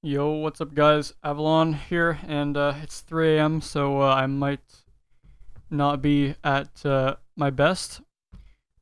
Yo, what's up, guys? Avalon here, and it's 3 a.m., so I might not be at my best,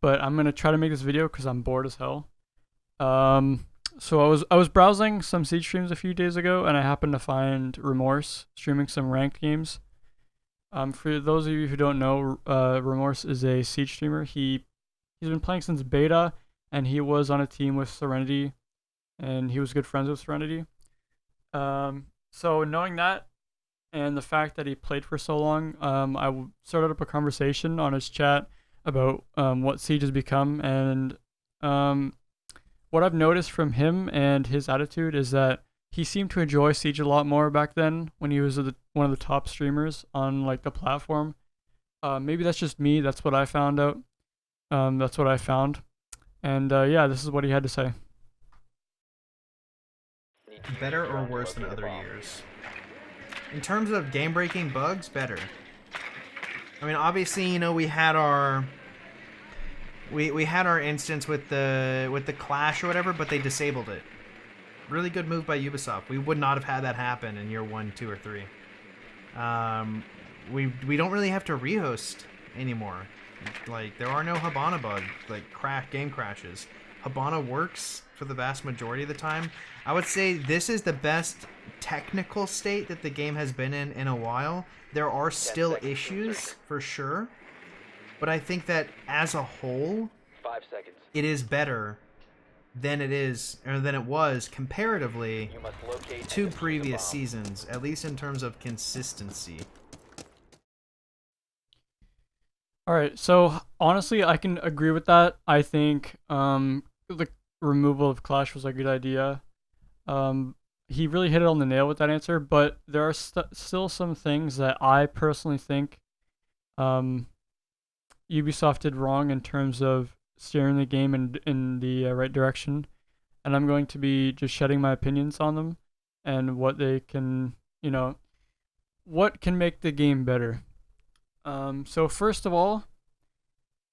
but I'm gonna try to make this video because I'm bored as hell. Um, so I was browsing some Siege streams a few days ago, and I happened to find Remorse streaming some ranked games. For those of you who don't know, Remorse is a Siege streamer. He's been playing since beta, and he was on a team with Serenity, and he was good friends with Serenity. So knowing that and the fact that he played for so long, started up a conversation on his chat about what Siege has become, and um, what I've noticed from him and his attitude is that he seemed to enjoy Siege a lot more back then when he was one of the top streamers on like the platform. Maybe that's just me. That's what I found out. That's what I found, and yeah, this is what he had to say. Better or worse than other years? In terms of game-breaking bugs, better. I mean, obviously, we had our we had our instance with the clash or whatever, but they disabled it. Really good move by Ubisoft. We would not have had that happen in year 1, 2, or 3. We don't really have to rehost anymore. Like, there are no Habana bug like game crashes. Habana works for the vast majority of the time. I would say this is the best technical state that the game has been in a while. There are still issues for sure, but I think that as a whole, 5 seconds. it is better than it was comparatively You must locate and to defuse the previous bomb. seasons, at least in terms of consistency. All right, so honestly, I can agree with that. I think the removal of Clash was a good idea. He really hit it on the nail with that answer, but there are still some things that I personally think um, Ubisoft did wrong in terms of steering the game in the right direction, and I'm going to be just shedding my opinions on them and what they can, what can make the game better. So first of all,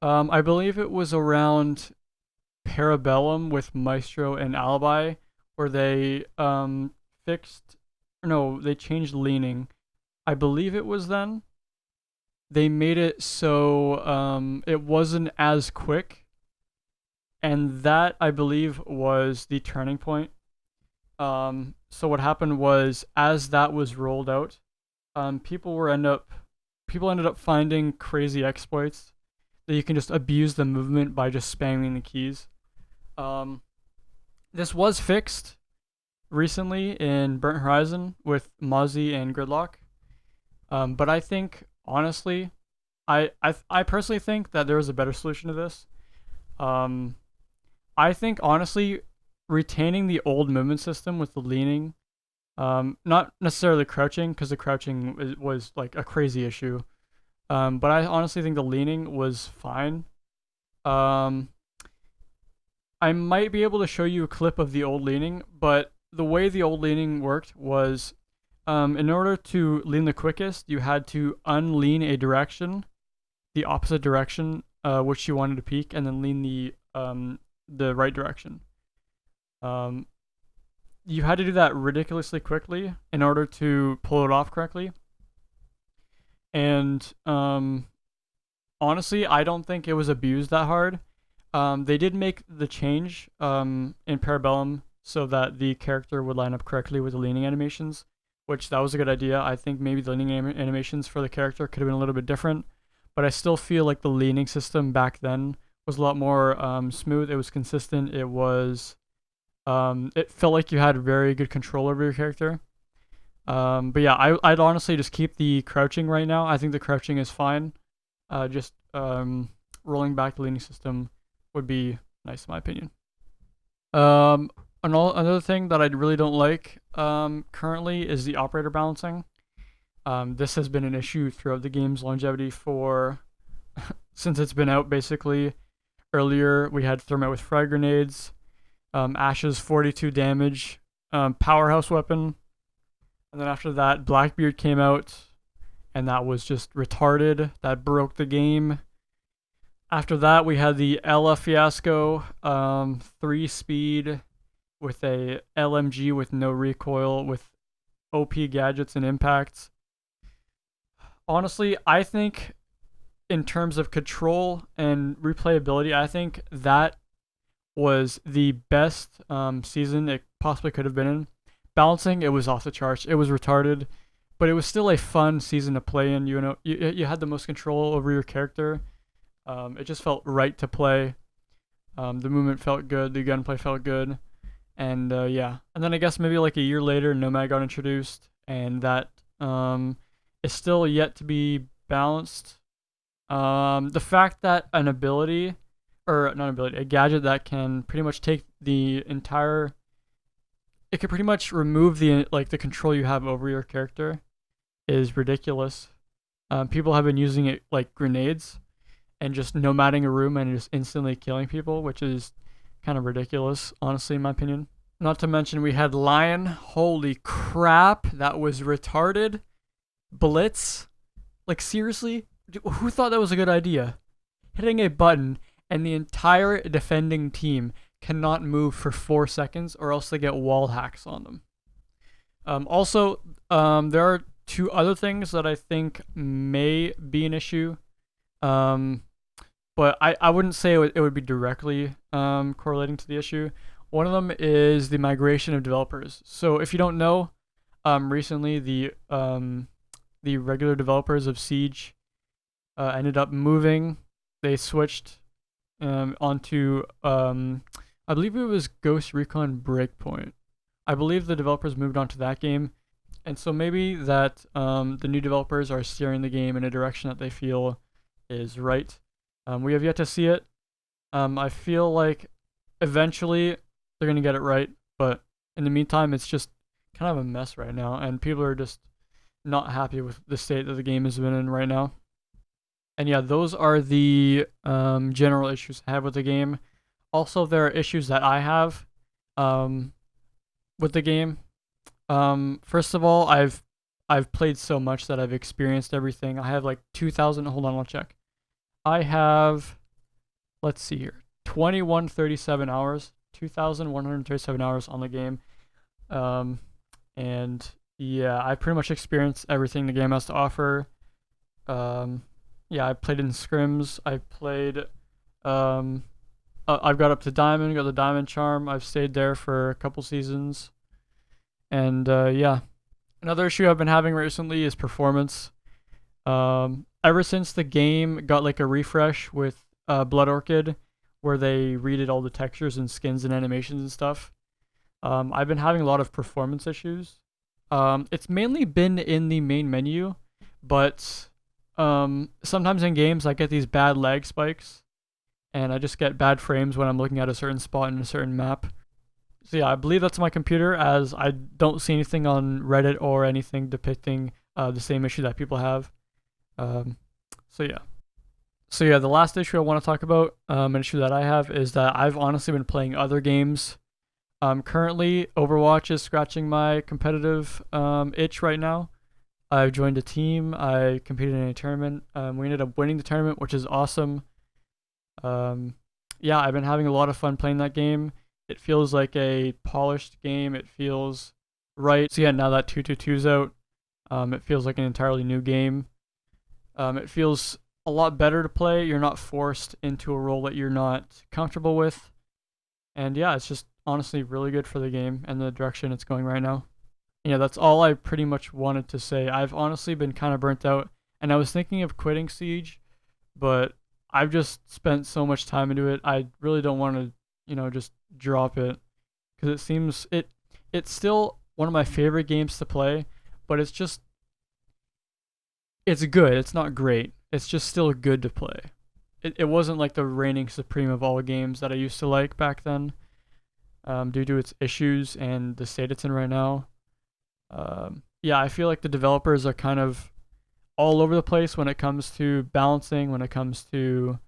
I believe it was around Parabellum with Maestro and Alibi, where they fixed, no, they changed leaning. I believe it was then. They made it so it wasn't as quick, and that I believe was the turning point. So what happened was, as that was rolled out, people ended up finding crazy exploits that you can just abuse the movement by just spamming the keys. Um, this was fixed recently in Burnt Horizon with Mozzie and Gridlock. But I think honestly, I personally think that there is a better solution to this. Um, I think honestly, retaining the old movement system with the leaning, not necessarily crouching, because the crouching was like a crazy issue. But I honestly think the leaning was fine. Um, I might be able to show you a clip of the old leaning, but the way the old leaning worked was, in order to lean the quickest, you had to unlean a direction, the opposite direction, which you wanted to peak, and then lean the right direction. Um, you had to do that ridiculously quickly in order to pull it off correctly. And honestly, I don't think it was abused that hard. They did make the change in Parabellum so that the character would line up correctly with the leaning animations, which that was a good idea. I think maybe the leaning animations for the character could have been a little bit different, but I still feel like the leaning system back then was a lot more smooth. It was consistent. It felt like you had very good control over your character. But yeah, I'd honestly just keep the crouching right now. I think the crouching is fine. Just rolling back the leaning system would be nice in my opinion. Another thing that I really don't like currently is the operator balancing. This has been an issue throughout the game's longevity for since it's been out basically. Earlier we had Thermite with frag grenades, Ash's 42 damage, powerhouse weapon, and then after that Blackbeard came out, and that was just retarded. That broke the game. After that, we had the Ella fiasco, 3 speed, with a LMG with no recoil, with OP gadgets and impacts. Honestly, I think in terms of control and replayability, I think that was the best season it possibly could have been in. Balancing, it was off the charts. It was retarded, but it was still a fun season to play in. You know, you had the most control over your character. It just felt right to play. The movement felt good. The gunplay felt good. And yeah. And then I guess maybe like a year later, Nomad got introduced, and that is still yet to be balanced. The fact that an ability, or not an ability, a gadget that can pretty much take the entire, it can pretty much remove the control you have over your character is ridiculous. People have been using it like grenades and just nomading a room and just instantly killing people, which is kind of ridiculous, honestly, in my opinion. Not to mention we had Lion. Holy crap, that was retarded. Blitz. Like seriously, who thought that was a good idea? Hitting a button and the entire defending team cannot move for 4 seconds, or else they get wall hacks on them. Also, there are two other things that I think may be an issue. But I wouldn't say it would be directly correlating to the issue. One of them is the migration of developers. So if you don't know, recently the regular developers of Siege ended up moving. They switched onto I believe it was Ghost Recon Breakpoint. I believe the developers moved on to that game, and so maybe that the new developers are steering the game in a direction that they feel is right. We have yet to see it. I feel like eventually they're gonna get it right, but in the meantime, it's just kind of a mess right now, and people are just not happy with the state that the game has been in right now. And yeah, those are the general issues I have with the game. Also, there are issues that I have with the game. First of all, I've played so much that I've experienced everything. I have like 2,000. Hold on, I'll check. I have, let's see here, 2137 hours, 2,137 hours on the game. And yeah, I pretty much experienced everything the game has to offer. Yeah, I played in scrims. I played, I've got up to diamond, got the diamond charm. I've stayed there for a couple seasons. And yeah, another issue I've been having recently is performance. Ever since the game got like a refresh with Blood Orchid, where they redid all the textures and skins and animations and stuff, I've been having a lot of performance issues. It's mainly been in the main menu, but sometimes in games I get these bad lag spikes, and I just get bad frames when I'm looking at a certain spot in a certain map. So yeah, I believe that's my computer, as I don't see anything on Reddit or anything depicting the same issue that people have. So yeah. So yeah, the last issue I want to talk about, an issue that I have, is that I've honestly been playing other games. Currently, Overwatch is scratching my competitive itch right now. I've joined a team. I competed in a tournament. We ended up winning the tournament, which is awesome. Yeah, I've been having a lot of fun playing that game. It feels like a polished game. It feels right. So yeah, now that 222's out, it feels like an entirely new game. It feels a lot better to play. You're not forced into a role that you're not comfortable with. And yeah, it's just honestly really good for the game and the direction it's going right now. Yeah, that's all I pretty much wanted to say. I've honestly been kind of burnt out, and I was thinking of quitting Siege, but I've just spent so much time into it. I really don't want to, just drop it, because it seems it's still one of my favorite games to play, but it's good. It's not great. It's just still good to play. It wasn't like the reigning supreme of all games that I used to like back then, due to its issues and the state it's in right now. Yeah, I feel like the developers are kind of all over the place when it comes to balancing, when it comes to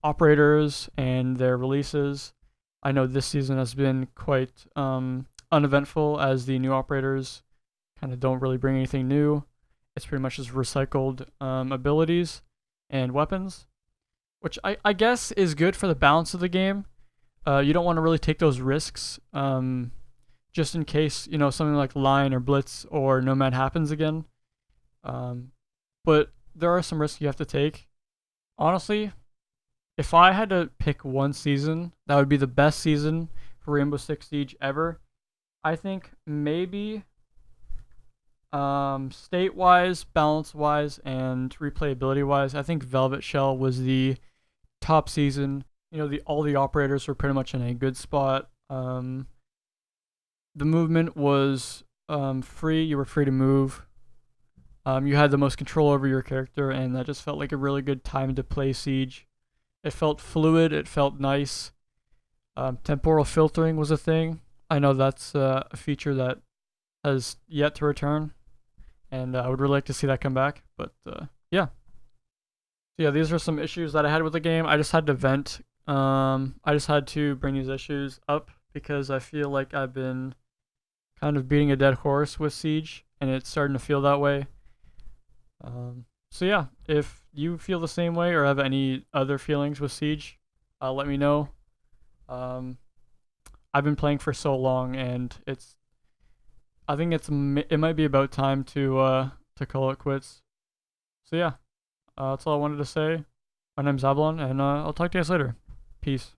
operators and their releases. I know this season has been quite uneventful, as the new operators kind of don't really bring anything new. It's pretty much just recycled abilities and weapons, which I guess is good for the balance of the game. You don't want to really take those risks, just in case something like line or blitz or nomad happens again. Um, but there are some risks you have to take. Honestly, if I had to pick one season that would be the best season for Rainbow Six Siege ever, I think maybe state wise, balance wise, and replayability wise, I think Velvet Shell was the top season. All the operators were pretty much in a good spot. The movement was free. You were free to move. You had the most control over your character, and that just felt like a really good time to play Siege. It felt fluid. It felt nice. Temporal filtering was a thing. I know that's a feature that has yet to return, and I would really like to see that come back. But yeah. So yeah, these are some issues that I had with the game. I just had to vent. I just had to bring these issues up because I feel like I've been kind of beating a dead horse with Siege, and it's starting to feel that way. So yeah, if you feel the same way or have any other feelings with Siege, let me know. Um, I've been playing for so long, and I think it might be about time to call it quits. So yeah, that's all I wanted to say. My name's Avalon, and I'll talk to you guys later. Peace.